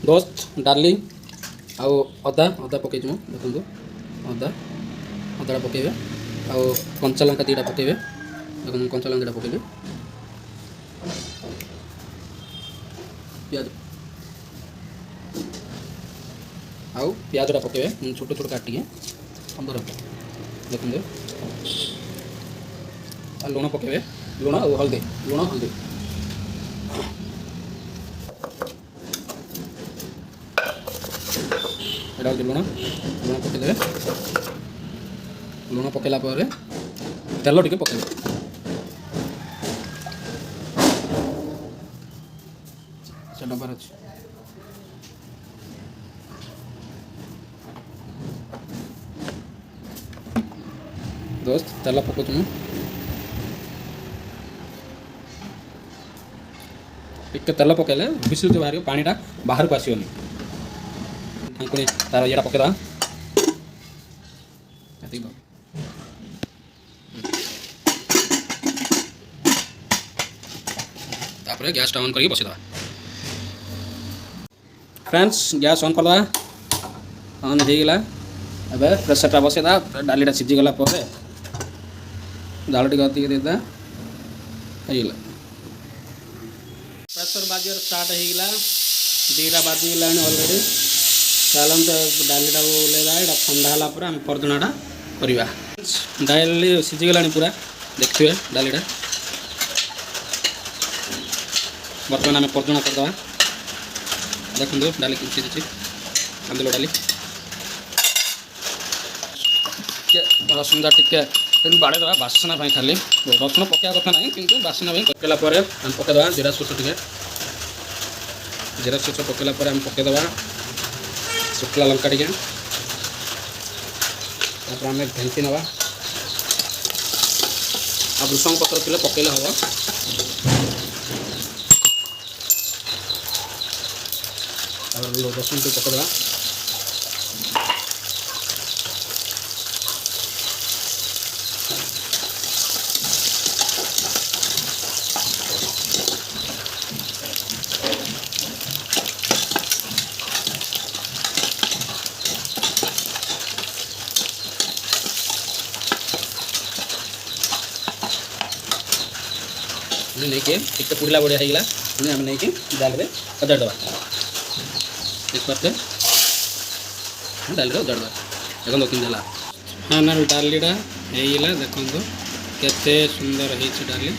दोस्त डाली आउ अदा अदा पकई देखो अदा अदा पकेबे आउ कंचा लंका दीटा पकेबे देखो कंचा लंका दीटा पकेबे प्याज आउ प्याजटा पकेबे छोट छोट काटिके अंदर देखो लुण पकेबे लुण और हल्दी लुण हल्दी एटा लुण लुण पकईदे लुण पकेला तेल टिके पकेबे से डबार अच्छे दोस्त तेल पकाऊँ टिके तेल पकेले विशुद्ध बाहर पानीटा बाहर को आसोनी पुणी तार ये पकईदा तापर गैस ऑन करके बसईदा फ्रेंड्स गैस ऑन करदा ऑन हो गला एबे प्रेशरटा बसईदा डालीटा सीझीगला जाल टे अधिक देदा होगा प्रेशर बाजियार स्टार्ट होगा दीटा बाजिगला अलरेडी चलन तो डालीटा ओल्ला यहाँ ठंडा है आम परदणाटा करवा डाली सीझीगला पूरा देखिए डालीटा बर्तमान आम परदणा करदे देखो डाली सीझी कांदुल डाली रसुनटा टिके बाड़े दबा बासना खाली रसुन पकड़ा कथा ना कि बासना पकड़ा पकईदा जीरा सोस टे जीरा सोस पकड़ा आम पकईदा शुक्ला लंका टे आम भेंटी नवा आ भृषंग पत्र थे पकईले हम रसुन टे पकईदा नहीं कि टिके पुहला बढ़िया होगा पुणी आम नहीं डाल में सजाड़ दबा एक बार डाल उजाड़ दबा देखो कि हाँ ना डालीटा होगा देखो केते सुंदर हो डाली